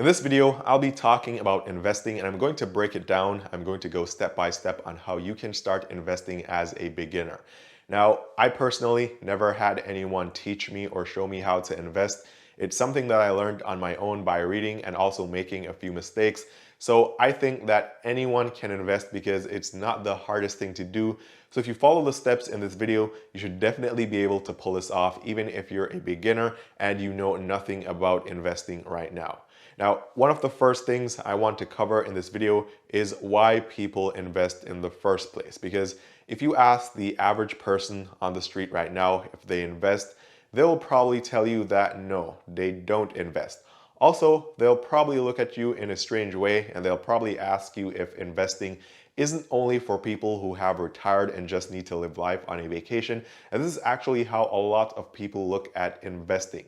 In this video, I'll be talking about investing and I'm going to break it down. I'm going to go step by step on how you can start investing as a beginner. Now, I personally never had anyone teach me or show me how to invest. It's something that I learned on my own by reading and also making a few mistakes. So I think that anyone can invest because it's not the hardest thing to do. So if you follow the steps in this video, you should definitely be able to pull this off, even if you're a beginner and you know nothing about investing right now. Now, one of the first things I want to cover in this video is why people invest in the first place. Because if you ask the average person on the street right now if they invest, they'll probably tell you that no, they don't invest. Also, they'll probably look at you in a strange way and they'll probably ask you if investing isn't only for people who have retired and just need to live life on a vacation. And this is actually how a lot of people look at investing.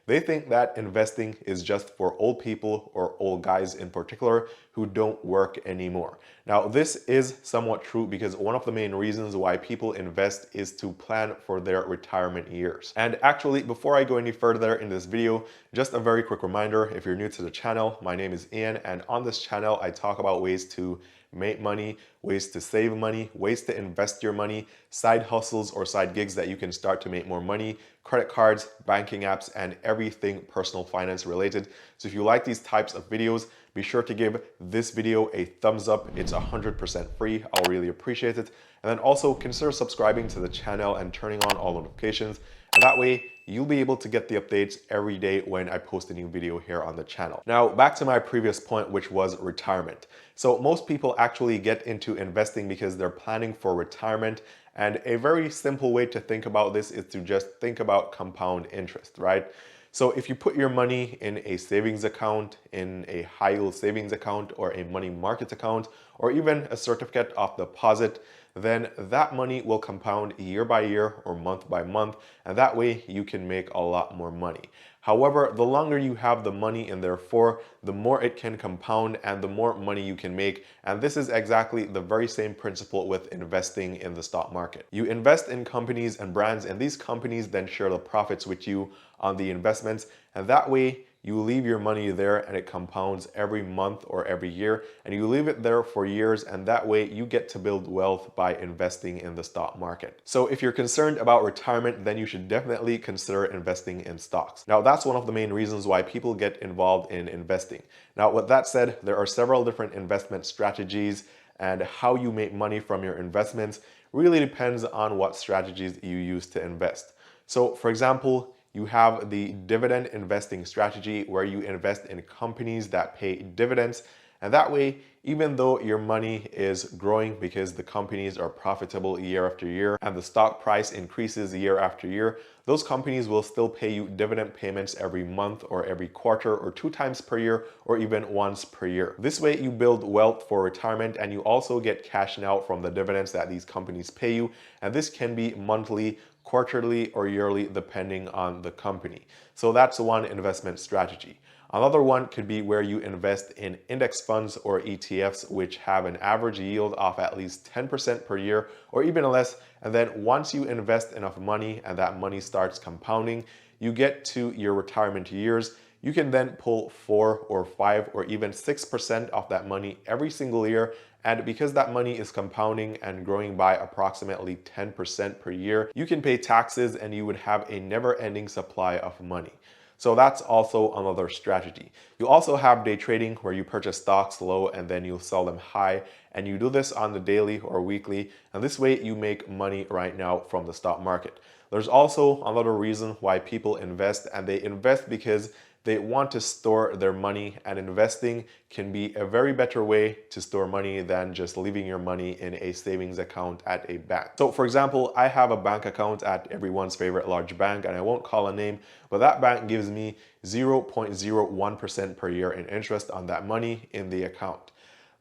They think that investing is just for old people or old guys in particular who don't work anymore. Now, this is somewhat true because one of the main reasons why people invest is to plan for their retirement years. And actually, before I go any further in this video, just a very quick reminder, if you're new to the channel, my name is Eann, and on this channel, I talk about ways to make money, ways to save money, ways to invest your money, side hustles or side gigs that you can start to make more money, credit cards, banking apps, and everything personal finance related. So if you like these types of videos, be sure to give this video a thumbs up. It's 100% free. I'll really appreciate it. And then also consider subscribing to the channel and turning on all notifications. And that way, you'll be able to get the updates every day when I post a new video here on the channel. Now, back to my previous point, which was retirement. So most people actually get into investing because they're planning for retirement. And a very simple way to think about this is to just think about compound interest, right? So if you put your money in a savings account, in a high yield savings account, or a money market account, or even a certificate of deposit, then that money will compound year by year or month by month, and that way you can make a lot more money. However, the longer you have the money in there for, the more it can compound and the more money you can make. And this is exactly the very same principle with investing in the stock market. You invest in companies and brands, and these companies then share the profits with you on the investments, and that way you leave your money there and it compounds every month or every year, and you leave it there for years, and that way you get to build wealth by investing in the stock market. So if you're concerned about retirement, then you should definitely consider investing in stocks. Now, that's one of the main reasons why people get involved in investing. Now, with that said, there are several different investment strategies, and how you make money from your investments really depends on what strategies you use to invest. So for example, you have the dividend investing strategy where you invest in companies that pay dividends. And that way, even though your money is growing because the companies are profitable year after year and the stock price increases year after year, those companies will still pay you dividend payments every month or every quarter or 2 times per year or even once per year. This way you build wealth for retirement, and you also get cashing out from the dividends that these companies pay you. And this can be monthly, quarterly, or yearly depending on the company. So that's one investment strategy. Another one could be where you invest in index funds or ETFs, which have an average yield of at least 10% per year or even less. And then once you invest enough money and that money starts compounding, you get to your retirement years, you can then pull 4 or 5 or even 6% of that money every single year. And because that money is compounding and growing by approximately 10% per year, you can pay taxes and you would have a never-ending supply of money. So that's also another strategy. You also have day trading where you purchase stocks low and then you sell them high, and you do this on the daily or weekly, and this way you make money right now from the stock market. There's also another reason why people invest, and they invest because they want to store their money, and investing can be a very better way to store money than just leaving your money in a savings account at a bank. So for example, I have a bank account at everyone's favorite large bank, and I won't call a name, but that bank gives me 0.01% per year in interest on that money in the account.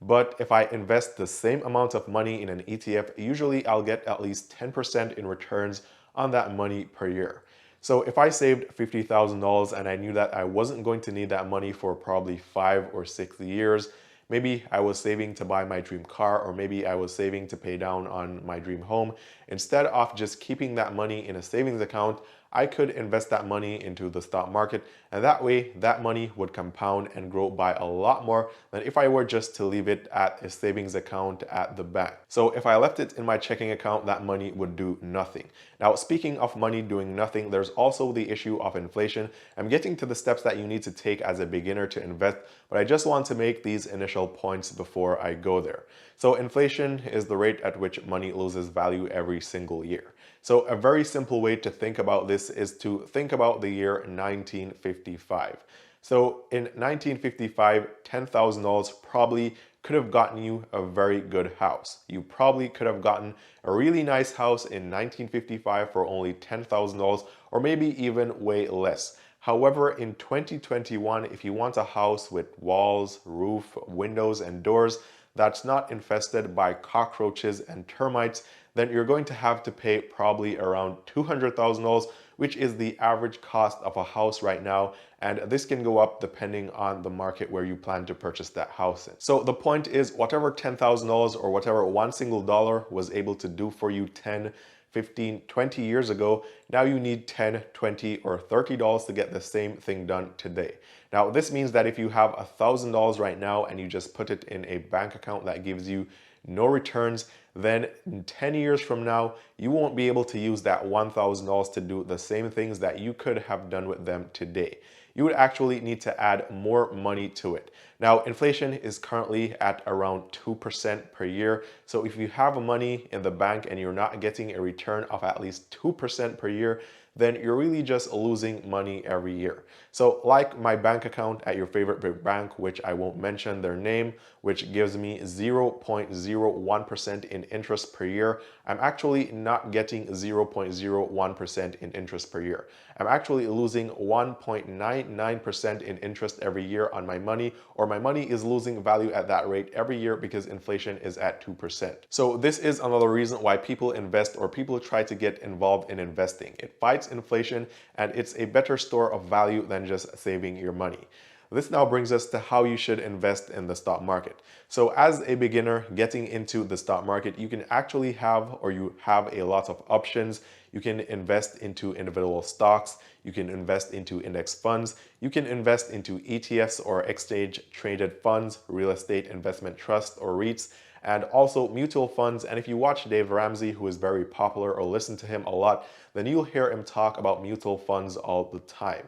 But if I invest the same amount of money in an ETF, usually I'll get at least 10% in returns on that money per year. So if I saved $50,000 and I knew that I wasn't going to need that money for probably 5 or 6 years, maybe I was saving to buy my dream car, or maybe I was saving to pay down on my dream home. Instead of just keeping that money in a savings account, I could invest that money into the stock market, and that way that money would compound and grow by a lot more than if I were just to leave it at a savings account at the bank. So if I left it in my checking account, that money would do nothing. Now, speaking of money doing nothing, there's also the issue of inflation. I'm getting to the steps that you need to take as a beginner to invest, but I just want to make these initial points before I go there. So inflation is the rate at which money loses value every single year. So a very simple way to think about this is to think about the year 1955. So in 1955, $10,000 probably could have gotten you a very good house. You probably could have gotten a really nice house in 1955 for only $10,000, or maybe even way less. However, in 2021, if you want a house with walls, roof, windows, and doors that's not infested by cockroaches and termites, then you're going to have to pay probably around $200,000, which is the average cost of a house right now. And this can go up depending on the market where you plan to purchase that house in. So the point is, whatever $10,000 or whatever one single dollar was able to do for you 10, 15, 20 years ago, now you need 10, 20, or $30 to get the same thing done today. Now, this means that if you have $1,000 right now and you just put it in a bank account that gives you no returns, then 10 years from now, you won't be able to use that $1,000 to do the same things that you could have done with them today. You would actually need to add more money to it. Now, inflation is currently at around 2% per year. So if you have money in the bank and you're not getting a return of at least 2% per year, then you're really just losing money every year. So like my bank account at your favorite big bank, which I won't mention their name, which gives me 0.01% in interest per year, I'm actually not getting 0.01% in interest per year. I'm actually losing 1.99% in interest every year on my money, or my money is losing value at that rate every year because inflation is at 2%. So this is another reason why people invest, or people try to get involved in investing. It fights inflation, and it's a better store of value than just saving your money. This now brings us to how you should invest in the stock market. So as a beginner getting into the stock market, you can actually have, or you have a lot of options. You can invest into individual stocks, you can invest into index funds, you can invest into ETFs or exchange traded funds, real estate investment trust or REITs, and also mutual funds. And if you watch Dave Ramsey, who is very popular, or listen to him a lot, then you'll hear him talk about mutual funds all the time.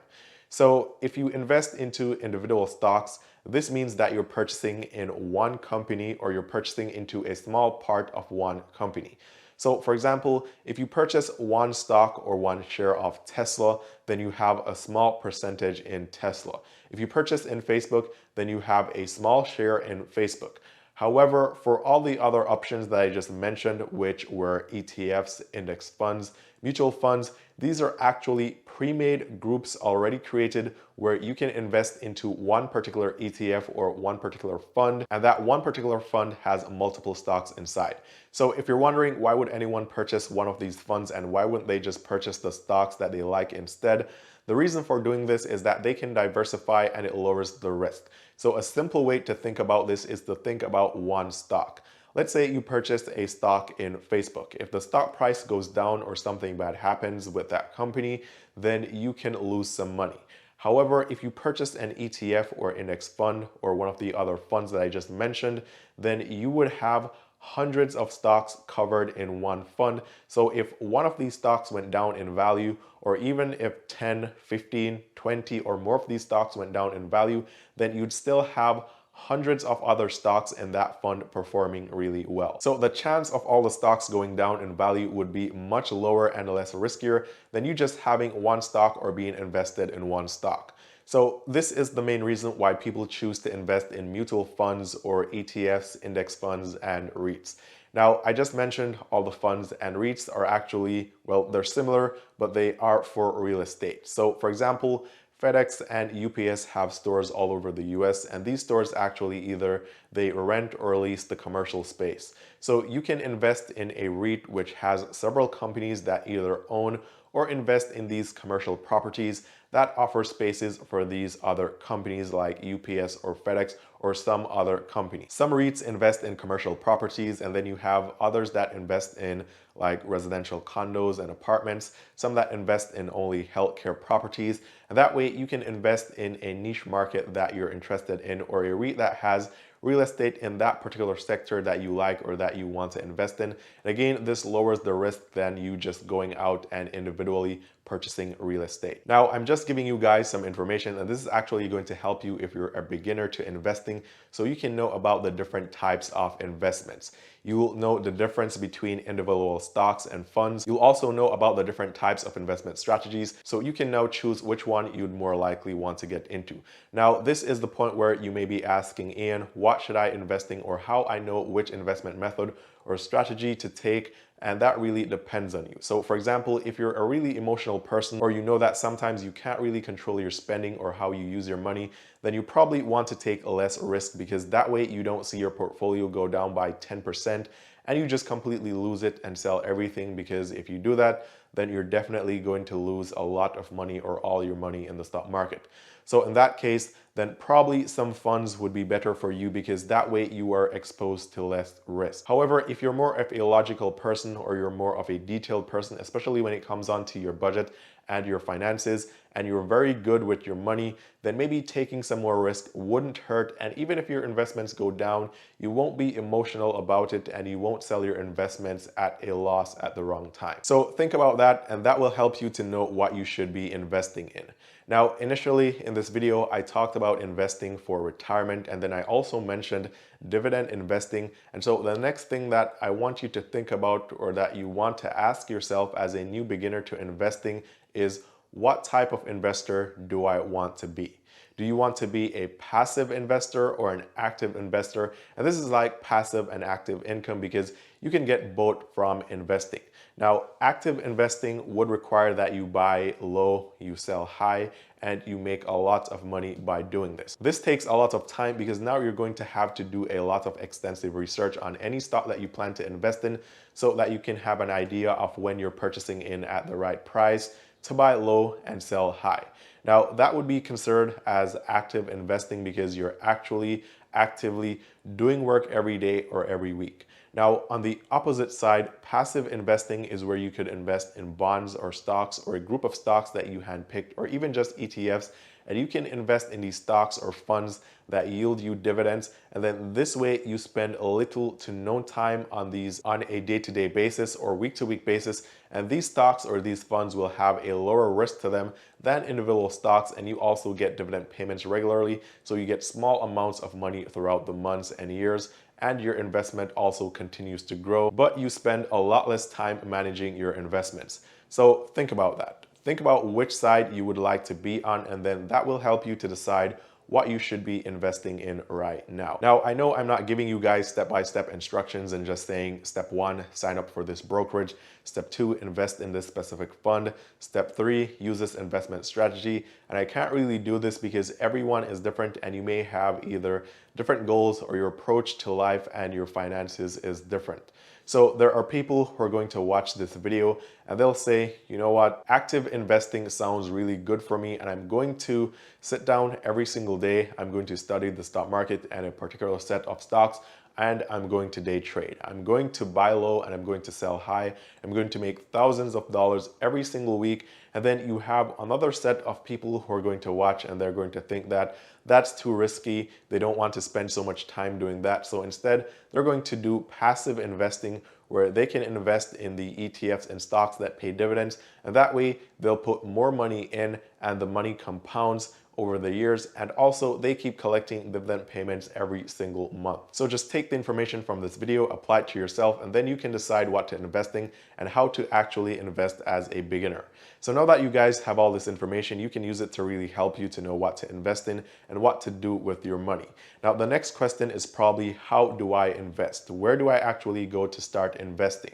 So if you invest into individual stocks, this means that you're purchasing in one company, or you're purchasing into a small part of one company. So for example, if you purchase one stock or one share of Tesla, then you have a small percentage in Tesla. If you purchase in Facebook, then you have a small share in Facebook. However, for all the other options that I just mentioned, which were ETFs, index funds, mutual funds, these are actually pre-made groups already created where you can invest into one particular ETF or one particular fund, and that one particular fund has multiple stocks inside. So if you're wondering why would anyone purchase one of these funds and why wouldn't they just purchase the stocks that they like instead, the reason for doing this is that they can diversify and it lowers the risk. So a simple way to think about this is to think about one stock. Let's say you purchased a stock in Facebook. If the stock price goes down or something bad happens with that company, then you can lose some money. However, if you purchased an ETF or index fund or one of the other funds that I just mentioned, then you would have hundreds of stocks covered in one fund. So if one of these stocks went down in value, or even if 10, 15, 20 or more of these stocks went down in value, then you'd still have hundreds of other stocks in that fund performing really well. So the chance of all the stocks going down in value would be much lower and less riskier than you just having one stock or being invested in one stock. So this is the main reason why people choose to invest in mutual funds or ETFs, index funds, and REITs. Now, I just mentioned all the funds and REITs are actually, well, they're similar, but they are for real estate. So for example, FedEx and UPS have stores all over the US, and these stores actually either they rent or lease the commercial space. So you can invest in a REIT which has several companies that either own or invest in these commercial properties that offer spaces for these other companies like UPS or FedEx or some other company. Some REITs invest in commercial properties, and then you have others that invest in like residential condos and apartments, some that invest in only healthcare properties. And that way you can invest in a niche market that you're interested in, or a REIT that has real estate in that particular sector that you like or that you want to invest in. And again, this lowers the risk than you just going out and individually purchasing real estate. Now, I'm just giving you guys some information, and this is actually going to help you if you're a beginner to investing, so you can know about the different types of investments. You will know the difference between individual stocks and funds. You'll also know about the different types of investment strategies, so you can now choose which one you'd more likely want to get into. Now, this is the point where you may be asking, Ian, what should I invest in, or how I know which investment method or strategy to take? And that really depends on you. So for example, if you're a really emotional person, or you know that sometimes you can't really control your spending or how you use your money, then you probably want to take less risk, because that way you don't see your portfolio go down by 10% and you just completely lose it and sell everything, because if you do that, then you're definitely going to lose a lot of money or all your money in the stock market. So in that case, then probably some funds would be better for you, because that way you are exposed to less risk. However, if you're more of a logical person, or you're more of a detailed person, especially when it comes on to your budget and your finances, and you're very good with your money, then maybe taking some more risk wouldn't hurt. And even if your investments go down, you won't be emotional about it, and you won't sell your investments at a loss at the wrong time. So think about that, and that will help you to know what you should be investing in. Now, initially in this video, I talked about investing for retirement, and then I also mentioned dividend investing. And so the next thing that I want you to think about, or that you want to ask yourself as a new beginner to investing, is what type of investor do I want to be? Do you want to be a passive investor or an active investor? And this is like passive and active income, because you can get both from investing. Now, active investing would require that you buy low, you sell high, and you make a lot of money by doing this. This takes a lot of time, because now you're going to have to do a lot of extensive research on any stock that you plan to invest in, so that you can have an idea of when you're purchasing in at the right price to buy low and sell high. Now, that would be considered as active investing, because you're actually actively doing work every day or every week. Now, on the opposite side, passive investing is where you could invest in bonds or stocks, or a group of stocks that you handpicked, or even just ETFs, and you can invest in these stocks or funds that yield you dividends. And then this way you spend little to no time on these on a day-to-day basis or week-to-week basis. And these stocks or these funds will have a lower risk to them than individual stocks, and you also get dividend payments regularly. So you get small amounts of money throughout the months and years, and your investment also continues to grow, but you spend a lot less time managing your investments. So think about that. Think about which side you would like to be on, and then that will help you to decide what you should be investing in right now. Now, I know I'm not giving you guys step-by-step instructions and just saying step 1, sign up for this brokerage. Step 2, invest in this specific fund. Step 3, use this investment strategy. And I can't really do this because everyone is different, and you may have either different goals, or your approach to life and your finances is different. So there are people who are going to watch this video and they'll say, you know what, active investing sounds really good for me, and I'm going to sit down every single day. I'm going to study the stock market and a particular set of stocks, and I'm going to day trade. I'm going to buy low and I'm going to sell high. I'm going to make thousands of dollars every single week. And then you have another set of people who are going to watch, and they're going to think that that's too risky. They don't want to spend so much time doing that. So instead, they're going to do passive investing, where they can invest in the ETFs and stocks that pay dividends. And that way they'll put more money in, and the money compounds over the years, and also they keep collecting dividend payments every single month. So just take the information from this video, apply it to yourself, and then you can decide what to invest in and how to actually invest as a beginner. So now that you guys have all this information, you can use it to really help you to know what to invest in and what to do with your money. Now, the next question is probably, how do I invest? Where do I actually go to start investing?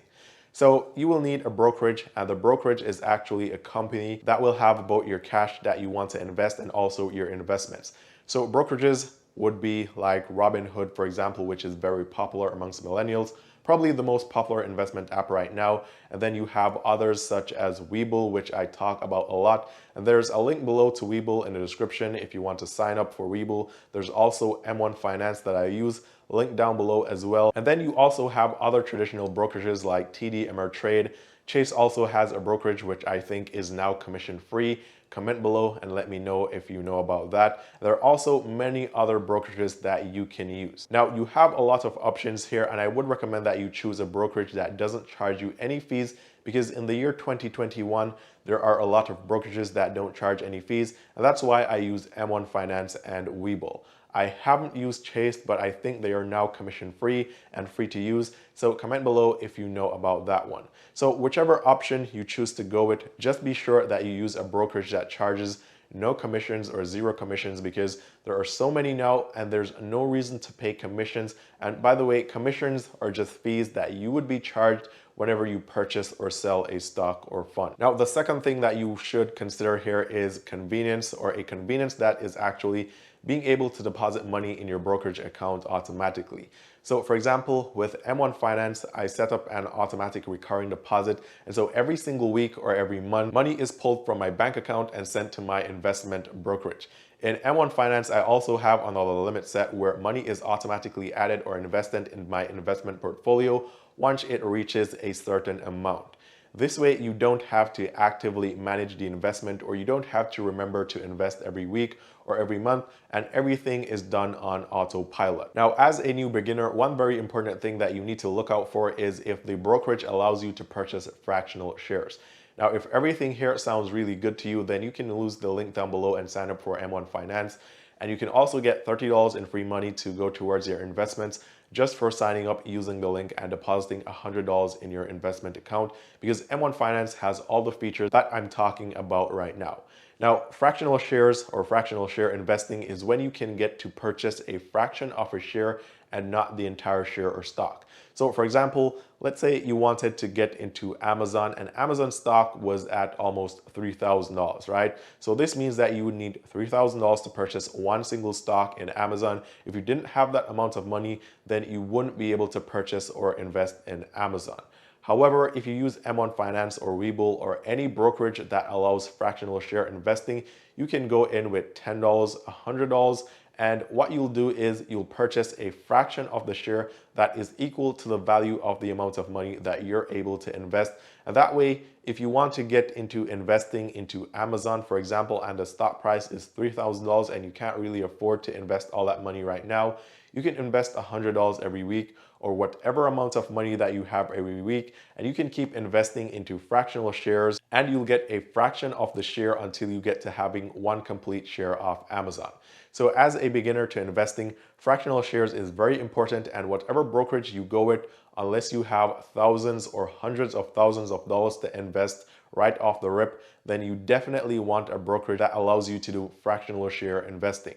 So you will need a brokerage, and the brokerage is actually a company that will have both your cash that you want to invest and also your investments. So brokerages would be like Robinhood, for example, which is very popular amongst millennials, probably the most popular investment app right now. And then you have others such as WEBULL, which I talk about a lot. And there's a link below to WEBULL in the description if you want to sign up for WEBULL. There's also M1 Finance that I use, link down below as well. And then you also have other traditional brokerages like TD Ameritrade. Chase also has a brokerage which I think is now commission free. Comment below and let me know if you know about that. There are also many other brokerages that you can use. Now, you have a lot of options here, and I would recommend that you choose a brokerage that doesn't charge you any fees, because in the year 2021, there are a lot of brokerages that don't charge any fees, and that's why I use M1 Finance and WEBULL. I haven't used Chase, but I think they are now commission free and free to use. So comment below if you know about that one. So whichever option you choose to go with, just be sure that you use a brokerage that charges no commissions or zero commissions, because there are so many now and there's no reason to pay commissions. And by the way, commissions are just fees that you would be charged whenever you purchase or sell a stock or fund. Now, the second thing that you should consider here is convenience, or a convenience that is actually being able to deposit money in your brokerage account automatically. So for example, with M1 Finance, I set up an automatic recurring deposit. And so every single week or every month, money is pulled from my bank account and sent to my investment brokerage. In M1 Finance, I also have another limit set where money is automatically added or invested in my investment portfolio once it reaches a certain amount. This way, you don't have to actively manage the investment, or you don't have to remember to invest every week or every month, and everything is done on autopilot. Now, as a new beginner, one very important thing that you need to look out for is if the brokerage allows you to purchase fractional shares. Now, if everything here sounds really good to you, then you can use the link down below and sign up for M1 Finance. And you can also get $30 in free money to go towards your investments just for signing up using the link and depositing $100 in your investment account, because M1 Finance has all the features that I'm talking about right now. Now, fractional shares or fractional share investing is when you can get to purchase a fraction of a share and not the entire share or stock. So for example, let's say you wanted to get into Amazon, and Amazon stock was at almost $3,000, right? So this means that you would need $3,000 to purchase one single stock in Amazon. If you didn't have that amount of money, then you wouldn't be able to purchase or invest in Amazon. However, if you use M1 Finance or WEBULL or any brokerage that allows fractional share investing, you can go in with $10, $100, and what you'll do is you'll purchase a fraction of the share that is equal to the value of the amount of money that you're able to invest. And that way, if you want to get into investing into Amazon, for example, and the stock price is $3,000 and you can't really afford to invest all that money right now, you can invest $100 every week, or whatever amount of money that you have every week, and you can keep investing into fractional shares, and you'll get a fraction of the share until you get to having one complete share of Amazon. So as a beginner to investing, fractional shares is very important, and whatever brokerage you go with, unless you have thousands or hundreds of thousands of dollars to invest right off the rip, then you definitely want a brokerage that allows you to do fractional share investing.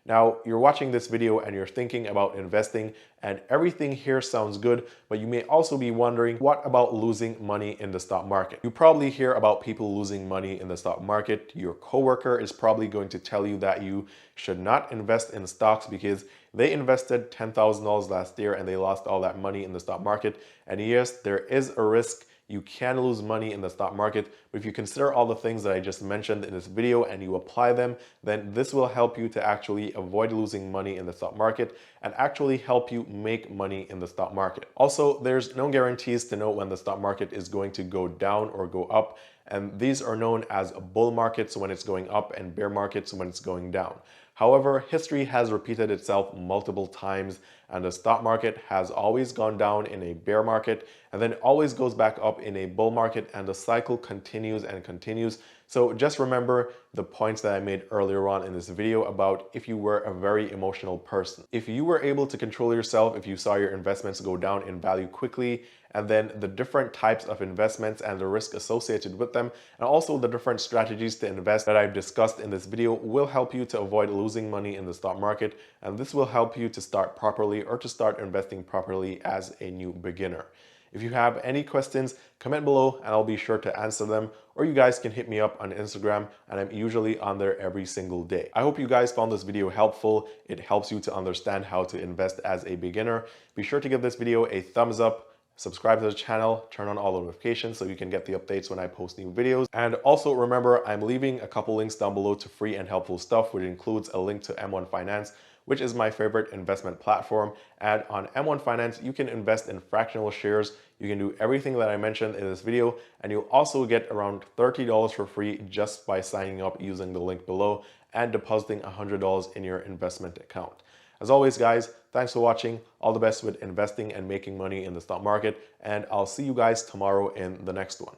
Now, you're watching this video and you're thinking about investing, and everything here sounds good, but you may also be wondering, what about losing money in the stock market? You probably hear about people losing money in the stock market. Your coworker is probably going to tell you that you should not invest in stocks because they invested $10,000 last year and they lost all that money in the stock market. And yes, there is a risk. You can lose money in the stock market, but if you consider all the things that I just mentioned in this video and you apply them, then this will help you to actually avoid losing money in the stock market and actually help you make money in the stock market. Also, there's no guarantees to know when the stock market is going to go down or go up, and these are known as bull markets when it's going up and bear markets when it's going down. However, history has repeated itself multiple times, and the stock market has always gone down in a bear market and then always goes back up in a bull market, and the cycle continues and continues. So just remember the points that I made earlier on in this video about if you were a very emotional person. If you were able to control yourself, if you saw your investments go down in value quickly, and then the different types of investments and the risk associated with them, and also the different strategies to invest that I've discussed in this video will help you to avoid losing money in the stock market, and this will help you to start properly or to start investing properly as a new beginner. If you have any questions, comment below and I'll be sure to answer them, or you guys can hit me up on Instagram and I'm usually on there every single day. I hope you guys found this video helpful. It helps you to understand how to invest as a beginner. Be sure to give this video a thumbs up, subscribe to the channel, turn on all notifications so you can get the updates when I post new videos. And also remember, I'm leaving a couple links down below to free and helpful stuff, which includes a link to M1 Finance, which is my favorite investment platform. And on M1 Finance, you can invest in fractional shares. You can do everything that I mentioned in this video, and you'll also get around $30 for free just by signing up using the link below and depositing $100 in your investment account. As always, guys, thanks for watching. All the best with investing and making money in the stock market, and I'll see you guys tomorrow in the next one.